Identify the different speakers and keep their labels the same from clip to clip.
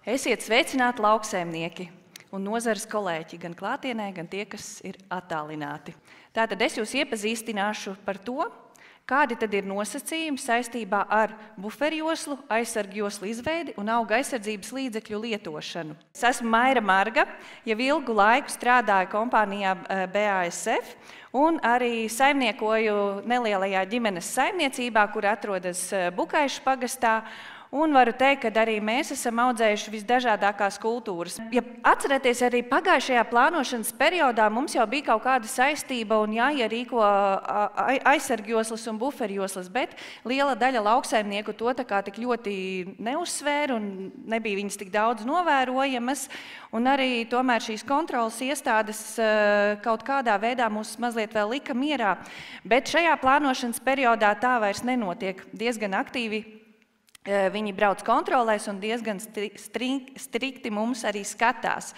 Speaker 1: Esiet sveicināti lauksaimnieki un nozares kolēģi, gan klātienē, gan tie, kas ir attālināti. Tātad es jūs iepazīstināšu par to, kādi tad ir nosacījumi saistībā ar buferjoslu, aizsargjoslu izveidi un auga aizsardzības līdzekļu lietošanu. Es esmu Maira Marga, jau ilgu laiku strādāju kompānijā BASF un arī saimniekoju nelielajā ģimenes saimniecībā, kur atrodas Bukaišu pagastā. Un varu teikt, ka arī mēs esam audzējuši visdažādākās kultūras. Ja atcerieties, arī pagājušajā plānošanas periodā mums jau bija kaut kāda saistība un jāierīko aizsargjoslas un buferjoslas, bet liela daļa lauksaimnieku to tā kā tik ļoti neuzsvēra un nebija viņas tik daudz novērojamas. Un arī tomēr šīs kontrolas iestādes kaut kādā veidā mūs mazliet vēl lika mierā. Bet šajā plānošanas periodā tā vairs nenotiek diezgan aktīvi. Viņi brauc kontrolēs un diezgan strikti mums arī skatās.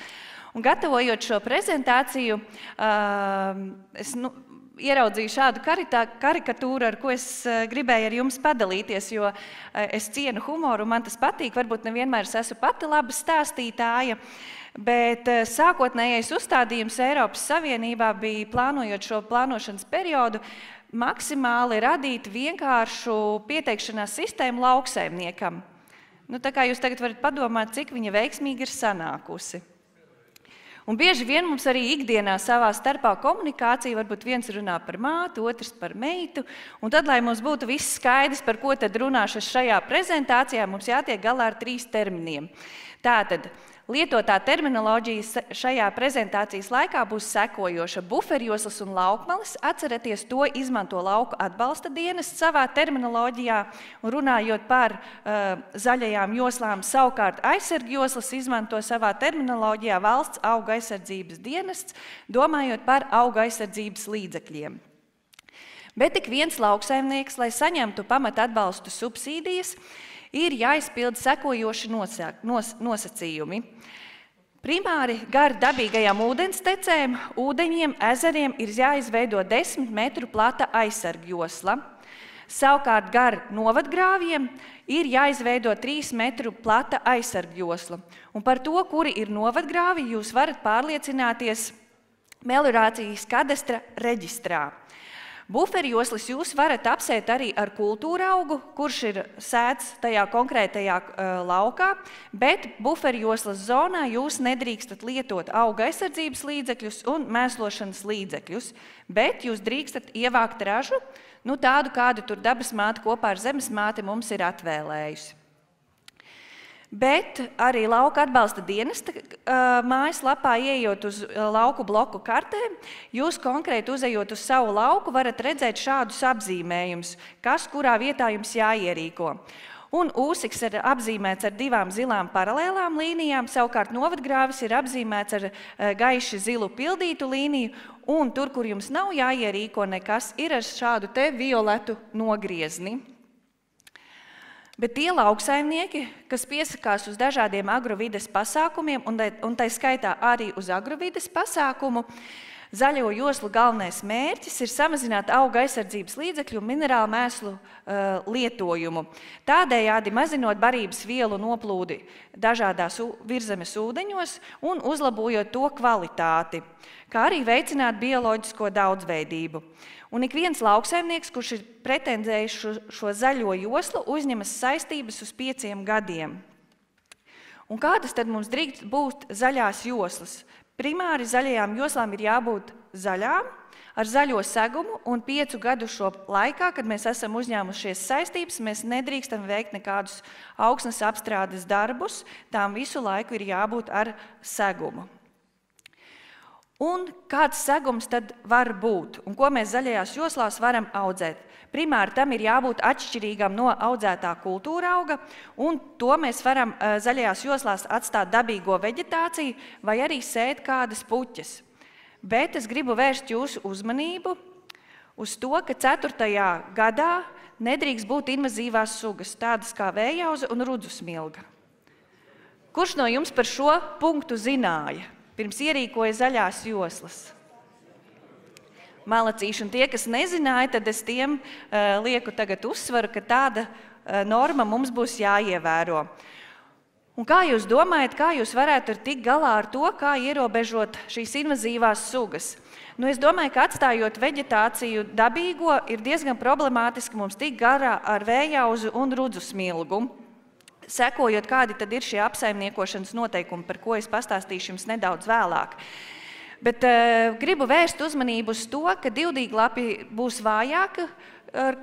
Speaker 1: Un gatavojot šo prezentāciju, es ieraudzīju šādu karikatūru, ar ko es gribēju ar jums padalīties, jo es cienu humoru, man tas patīk, varbūt nevienmēr es esmu pati laba stāstītāja, bet sākotnējais uzstādījums Eiropas Savienībā bija, plānojot šo plānošanas periodu, maksimāli radīt vienkāršu pieteikšanās sistēmu lauksaimniekam. Tā kā jūs tagad varat padomāt, cik viņa veiksmīgi ir sanākusi. Un bieži vien mums arī ikdienā savā starpā komunikācija, varbūt viens runā par mātu, otrs par meitu, un tad, lai mums būtu viss skaidrs, par ko tad runāšu šajā prezentācijā, mums jātiek galā ar 3 terminiem. Tātad, lietotā terminoloģija šajā prezentācijas laikā būs sekojoša. Buferjoslas un laukmalis, atcerieties, to izmanto lauku atbalsta dienas savā terminoloģijā, un runājot par zaļajām joslām, savukārt aizsargjoslas izmanto savā terminoloģijā valsts auga aizsardzības dienests, domājot par auga aizsardzības līdzekļiem. Bet tik viens lauksaimnieks, lai saņemtu pamat atbalstu subsīdijas, ir jāizpild sekojoši nosacījumi. Primāri gar dabīgajām ūdenstecēm, ūdeņiem, ezeriem ir jāizveido 10 metru plata aizsargjosla. Savukārt gar novadgrāviem ir jāizveido 3 metru plata aizsargjosla. Un par to, kuri ir novadgrāvi, jūs varat pārliecināties meliorācijas kadastra reģistrā. Buferjoslas jūs varat apsēt arī ar kultūra augu, kurš ir sēts tajā konkrētajā laukā, bet buferjoslas zonā jūs nedrīkstat lietot auga aizsardzības līdzekļus un mēslošanas līdzekļus, bet jūs drīkstat ievākt ražu, tādu, kādu tur dabas māte kopā ar zemes māti mums ir atvēlējusi. Bet arī lauka atbalsta dienesta mājaslapā, ieejot uz lauku bloku kartēm, jūs konkrēti uzejot uz savu lauku varat redzēt šādus apzīmējumus, kas kurā vietā jums jāierīko. Un ūsiks ir apzīmēts ar 2 zilām paralēlām līnijām, savukārt novadgrāvis ir apzīmēts ar gaiši zilu pildītu līniju, un tur, kur jums nav jāierīko nekas, ir ar šādu te violetu nogriezni. Bet tie lauksaimnieki, kas piesakās uz dažādiem agrovides pasākumiem, un tai skaitā arī uz agrovides pasākumu, zaļo joslu galvenais mērķis ir samazināt auga aizsardzības līdzekļu un minerālu mēslu lietojumu. Tādējādi mazinot barības vielu noplūdi dažādās virzemes ūdeņos un uzlabojot to kvalitāti, kā arī veicināt bioloģisko daudzveidību. Un ik viens lauksaimnieks, kurš ir pretendējis šo zaļo joslu, uzņemas saistības uz 5 gadiem. Un kādas tad mums drīkst būt zaļās joslas? Primāri zaļajām joslām ir jābūt zaļām, ar zaļo segumu, un 5 gadu šo laikā, kad mēs esam uzņēmušies saistības, mēs nedrīkstam veikt nekādus augsnes apstrādes darbus, tām visu laiku ir jābūt ar segumu. Un kāds segums tad var būt, un ko mēs zaļajās joslās varam audzēt? Primāri tam ir jābūt atšķirīgam no audzētā kultūra auga, un to mēs varam zaļajās joslās atstāt dabīgo veģetāciju vai arī sēt kādas puķes. Bet es gribu vērst jūsu uzmanību uz to, ka 4. gadā nedrīkst būt invazīvās sugas, tādas kā vējauze un rudzusmilga. Kurš no jums par šo punktu zināja? Pirms ierīkoja zaļās joslas. Malacīši, un tie, kas nezināja, tad es tiem lieku tagad uzsvaru, ka tāda norma mums būs jāievēro. Un kā jūs domājat, kā jūs varētu tikt galā ar to, kā ierobežot šīs invazīvās sugas? Es domāju, ka atstājot veģetāciju dabīgo, ir diezgan problemātiski mums tikt garā ar vējauzu un rudzu smilgu. Sekojot, kādi tad ir šie apsaimniekošanas noteikumi, par ko es pastāstīšu jums nedaudz vēlāk. Bet gribu vērst uzmanību uz to, ka divdīglapi būs vājāka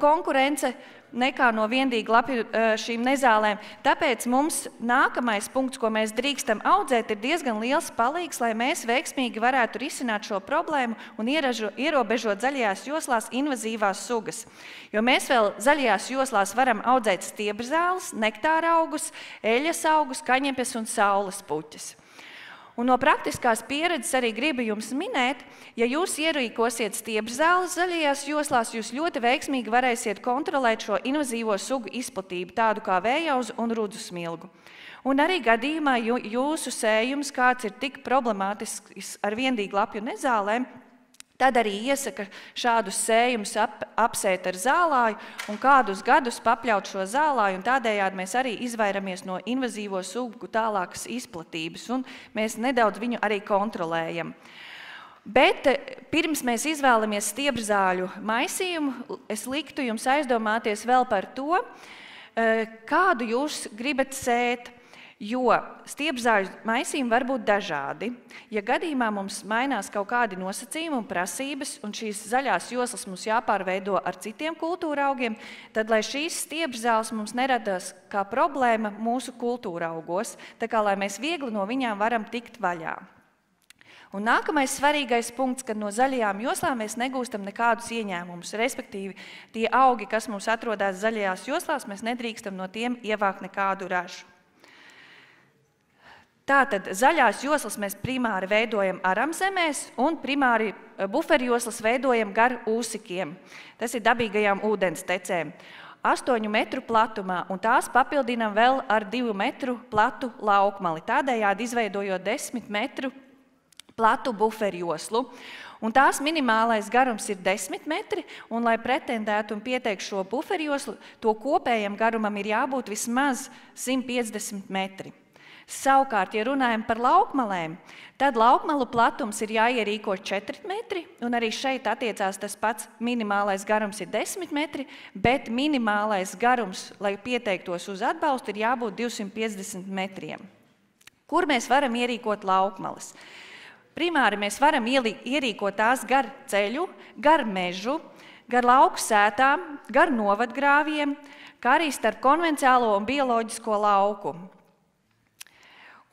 Speaker 1: konkurence nekā no viendīglapju šīm nezālēm. Tāpēc mums nākamais punkts, ko mēs drīkstam audzēt, ir diezgan liels palīgs, lai mēs veiksmīgi varētu risināt šo problēmu un ierobežot zaļajās joslās invazīvās sugas. Jo mēs vēl zaļajās joslās varam audzēt stiebrzāles, nektāra augus, eļas augus, kaņepes un saules puķes. Un no praktiskās pieredzes arī gribu jums minēt, ja jūs ierīkosiet stiebrzāles zaļajās joslās, jūs ļoti veiksmīgi varēsiet kontrolēt šo invazīvo sugu izplatību, tādu kā vējauzu un rudzu smilgu. Un arī gadījumā jūsu sējums, kāds ir tik problemātisks ar viendīglapju nezālēm, tad arī iesaka šādus sējumus apsēt ar zālāju un kādus gadus papļaut šo zālāju, un tādējādi mēs arī izvairamies no invazīvo sugu tālākas izplatības, un mēs nedaudz viņu arī kontrolējam. Bet pirms mēs izvēlamies stiebrzāļu maisījumu, es liktu jums aizdomāties vēl par to, kādu jūs gribat sēt. Jo stiebrzāļu maisījumi var būt dažādi. Ja gadījumā mums mainās kaut kādi nosacījumi un prasības, un šīs zaļās joslas mums jāpārveido ar citiem kultūra augiem, tad, lai šīs stiebrzāles mums neradās kā problēma mūsu kultūra augos, tā kā lai mēs viegli no viņām varam tikt vaļā. Un nākamais svarīgais punkts, kad no zaļajām joslām mēs negūstam nekādus ieņēmumus, respektīvi tie augi, kas mums atrodas zaļajās joslās, mēs nedrīkstam no tiem ievākt nekādu ražu. Tātad zaļās joslas mēs primāri veidojam aramzemēs un primāri buferjoslas veidojam gar ūsikiem. Tas ir dabīgajām ūdenstecēm. 8 metru platumā, un tās papildinām vēl ar 2 metru platu laukmali, tādējādi izveidojot 10 metru platu buferjoslu. Un tās minimālais garums ir 10 metri, un lai pretendētu un pieteikt šo buferjoslu, to kopējam garumam ir jābūt vismaz 150 metri. Savukārt, ja runājam par laukmalēm, tad laukmalu platums ir jāierīko 4 metri, un arī šeit attiecās tas pats minimālais garums ir 10 metri, bet minimālais garums, lai pieteiktos uz atbalstu, ir jābūt 250 metriem. Kur mēs varam ierīkot laukmalas? Primāri mēs varam ierīkot tās gar ceļu, gar mežu, gar lauku sētām, gar novadgrāviem, kā arī starp konvenciālo un bioloģisko lauku.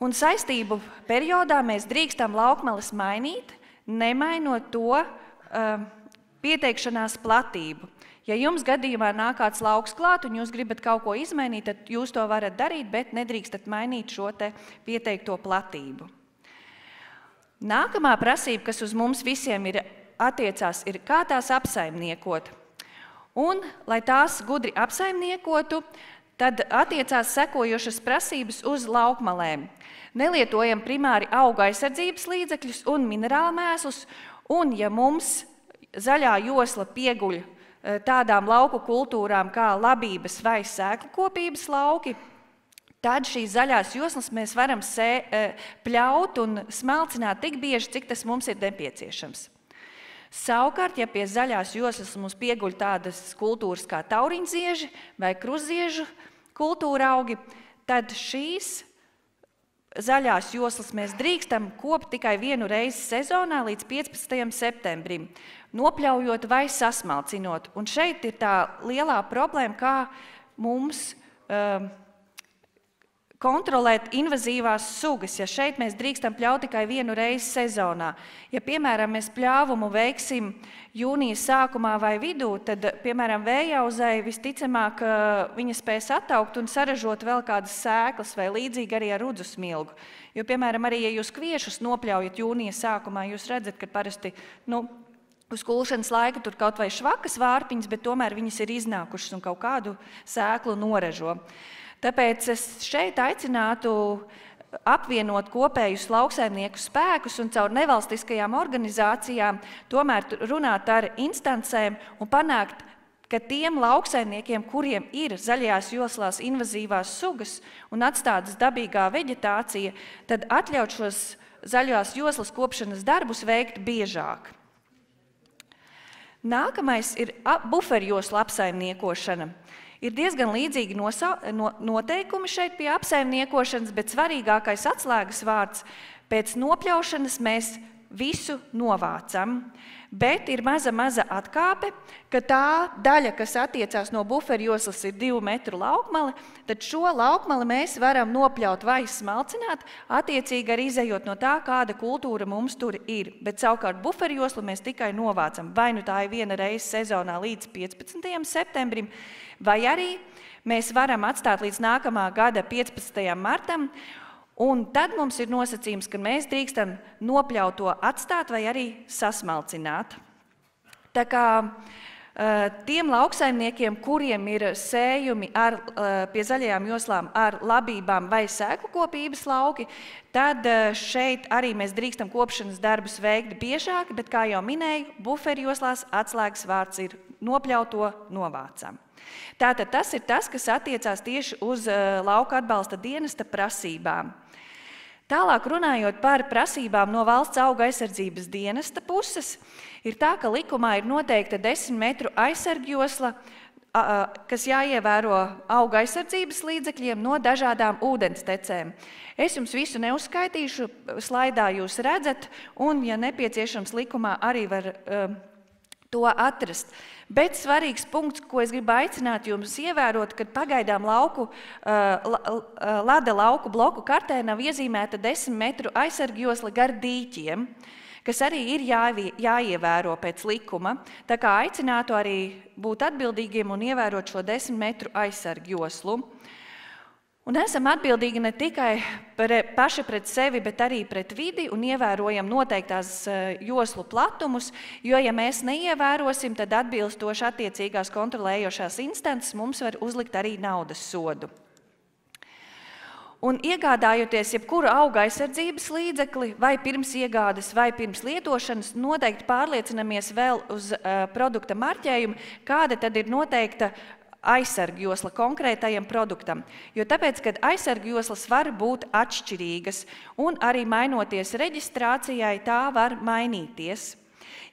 Speaker 1: Un saistību periodā mēs drīkstam laukmalas mainīt, nemainot to pieteikšanās platību. Ja jums gadījumā nāk kāds lauks klāt un jūs gribat kaut ko izmainīt, tad jūs to varat darīt, bet nedrīkstat mainīt šo te pieteikto platību. Nākamā prasība, kas uz mums visiem attiecās, ir kā tās apsaimniekot. Un, lai tās gudri apsaimniekotu, tad attiecās sekojošas prasības uz laukmalēm. Nelietojam primāri auga aizsardzības līdzekļus un minerālu mēslus, un ja mums zaļā josla pieguļ tādām lauku kultūrām kā labības vai sēklu kopības lauki, tad šīs zaļās joslas mēs varam pļaut un smalcināt tik bieži, cik tas mums ir nepieciešams. Savukārt, ja pie zaļās joslas mums pieguļ tādas kultūras kā tauriņzieži vai kruziežu kultūra augi, tad šīs zaļās joslas mēs drīkstam kopt tikai vienu reizi sezonā līdz 15. septembrim, nopļaujot vai sasmalcinot. Un šeit ir tā lielā problēma, kā mums kontrolēt invazīvās sugas, ja šeit mēs drīkstam pļaut tikai vienu reizi sezonā. Ja, piemēram, mēs pļāvumu veiksim jūnija sākumā vai vidū, tad, piemēram, vējauzai visticamāk viņa spēs attaukt un saražot vēl kādas sēklas vai līdzīgi arī ar rudzu smilgu. Jo, piemēram, arī, ja jūs kviešus nopļaujat jūnija sākumā, jūs redzat, ka parasti, uz kulšanas laika tur kaut vai švakas vārpiņas, bet tomēr viņas ir iznākušas un kaut kādu sēklu noražo. Tāpēc es šeit aicinātu apvienot kopējus lauksaimnieku spēkus un caur nevalstiskajām organizācijām tomēr runāt ar instancēm un panākt, ka tiem lauksaimniekiem, kuriem ir zaļajās joslās invazīvās sugas un atstātas dabīgā veģetācija, tad atļaut šos zaļās joslas kopšanas darbus veikt biežāk. Nākamais ir buferjoslu apsaimniekošana. Ir diezgan līdzīgi noteikumi šeit pie apsaimniekošanas, bet svarīgākais atslēgas vārds – pēc nopļaušanas mēs visu novācam, bet ir maza atkāpe, ka tā daļa, kas attiecās no buferjoslas, ir 2 metru laukmali, tad šo laukmali mēs varam nopļaut vai smalcināt, attiecīgi arī izejot no tā, kāda kultūra mums tur ir. Bet savukārt buferjoslu mēs tikai novācam, vai nu tā ir viena reize sezonā līdz 15. septembrim, vai arī mēs varam atstāt līdz nākamā gada 15. martam, un tad mums ir nosacījums, ka mēs drīkstam nopļaut to atstāt vai arī sasmalcināt. Tā kā tiem lauksaimniekiem, kuriem ir sējumi pie zaļajām joslām ar labībām vai sēklu kopības lauki, tad šeit arī mēs drīkstam kopšanas darbus veikt biežāk, bet, kā jau minēju, buferjoslās atslēgas vārds ir nopļauto novācam. Tātad tas ir tas, kas attiecās tieši uz lauka atbalsta dienesta prasībām. Tālāk runājot par prasībām no valsts auga aizsardzības dienesta puses, ir tā, ka likumā ir noteikta 10 metru aizsargjosla, kas jāievēro auga aizsardzības līdzekļiem no dažādām ūdenstecēm. Es jums visu neuzskaitīšu, slaidā jūs redzat, un, ja nepieciešams, likumā arī var to atrast. Bet svarīgs punkts, ko es gribu aicināt jums ievērot, kad pagaidām Lada lauku bloku kartē nav iezīmēta 10 metru aizsargjosla gar dīķiem, kas arī ir jāievēro pēc likuma. Tā kā aicinātu arī būt atbildīgiem un ievērot šo 10 metru aizsargjoslu. Un esam atbildīgi ne tikai paši pret sevi, bet arī pret vidi un ievērojam noteiktās joslu platumus, jo, ja mēs neievērosim, tad atbilstoši attiecīgās kontrolējošās instances mums var uzlikt arī naudas sodu. Un iegādājoties jebkuru auga aizsardzības līdzekli, vai pirms iegādes, vai pirms lietošanas, noteikti pārliecinamies vēl uz produkta marķējumu, kāda tad ir noteikta aizsargjosla konkrētajam produktam. Jo tāpēc, kad aizsargjoslas var būt atšķirīgas un arī mainoties reģistrācijai, tā var mainīties.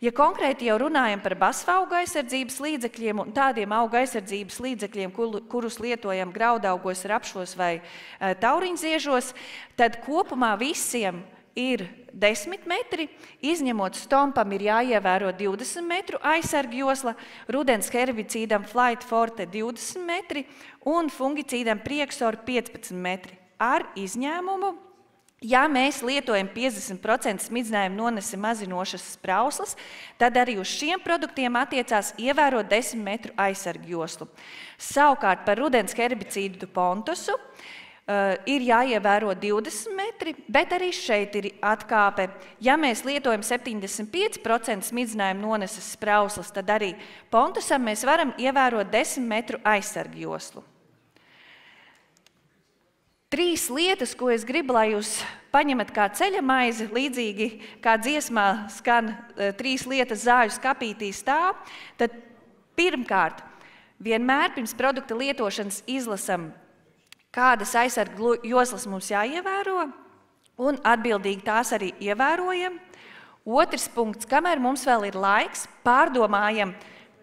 Speaker 1: Ja konkrēti jau runājam par BASF auga aizsardzības līdzekļiem un tādiem auga aizsardzības līdzekļiem, kurus lietojam graudaugos, rapšos vai tauriņziežos, tad kopumā visiem ir 10 metri, izņemot stompam ir jāievēro 20 metru aizsargjosla, rudens herbicīdam Flight Forte 20 metri un fungicīdam Priexor 15 metri. Ar izņēmumu, ja mēs lietojam 50% smidzinājumu nonesi mazinošas sprauslas, tad arī uz šiem produktiem attiecās ievērot 10 metru aizsargjoslu. Savukārt par rudens herbicīdu Pontosu ir jāievēro 20 metri, bet arī šeit ir atkāpe. Ja mēs lietojam 75% smidzinājumu noneses sprauslas, tad arī Pontosam mēs varam ievērot 10 metru aizsargjoslu. 3 lietas, ko es gribu, lai jūs paņemat kā ceļa maizi, līdzīgi kā dziesmā skan 3 lietas zāļu skapītī stāv, tad pirmkārt, vienmēr pirms produkta lietošanas izlasam, kādas aizsargu joslas mums jāievēro, un atbildīgi tās arī ievērojam. Otrs punkts, kamēr mums vēl ir laiks, pārdomājam,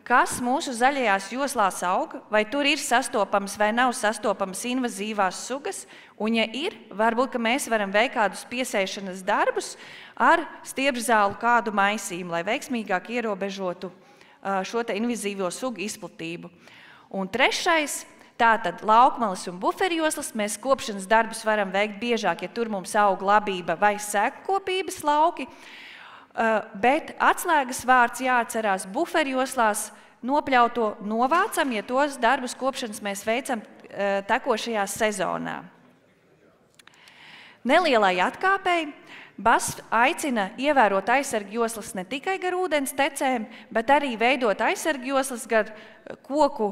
Speaker 1: kas mūsu zaļajās joslās aug, vai tur ir sastopams vai nav sastopams invazīvās sugas, un ja ir, varbūt, ka mēs varam veikt kādus piesēšanas darbus ar stiebrzālu kādu maisījumu, lai veiksmīgāk ierobežotu šo te invazīvo sugu izplatību. Un trešais, tātad laukmalas un buferjoslas, mēs kopšanas darbus varam veikt biežāk, ja tur mums aug labība vai sekkopības lauki, bet atslēgas vārds jāatcerās buferjoslās nopļauto novācam, ja tos darbus kopšanas mēs veicam tekošajā sezonā. Nelielai atkāpei BASF aicina ievērot aizsargjoslas ne tikai gar ūdens tecēm, bet arī veidot aizsargjoslas gar koku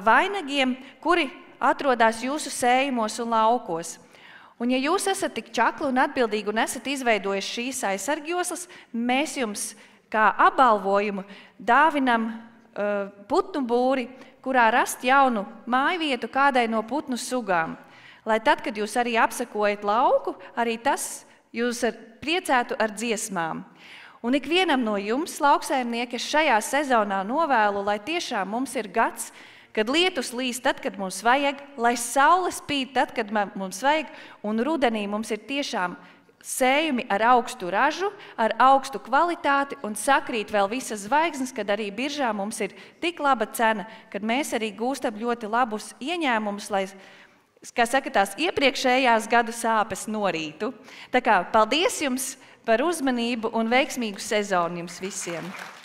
Speaker 1: vainagiem, kuri atrodas jūsu sējumos un laukos. Un ja jūs esat tik čakli un atbildīgi un esat izveidojuši šīs aizsargjoslas, mēs jums kā apbalvojumu dāvinam putnu būri, kurā rast jaunu mājvietu kādai no putnu sugām. Lai tad, kad jūs arī apsekojat lauku, arī tas jūs priecētu ar dziesmām. Un ikvienam no jums, lauksaimnieki, šajā sezonā novēlu, lai tiešām mums ir gads, kad lietus līs tad, kad mums vajag, lai saule spīd tad, kad mums vajag, un rudenī mums ir tiešām sējumi ar augstu ražu, ar augstu kvalitāti un sakrīt vēl visas zvaigznes, kad arī biržā mums ir tik laba cena, kad mēs arī gūstam ļoti labus ieņēmumus, lai, kā saka, tās iepriekšējās gadu sāpes norītu. Tā kā paldies jums par uzmanību un veiksmīgu sezonu jums visiem!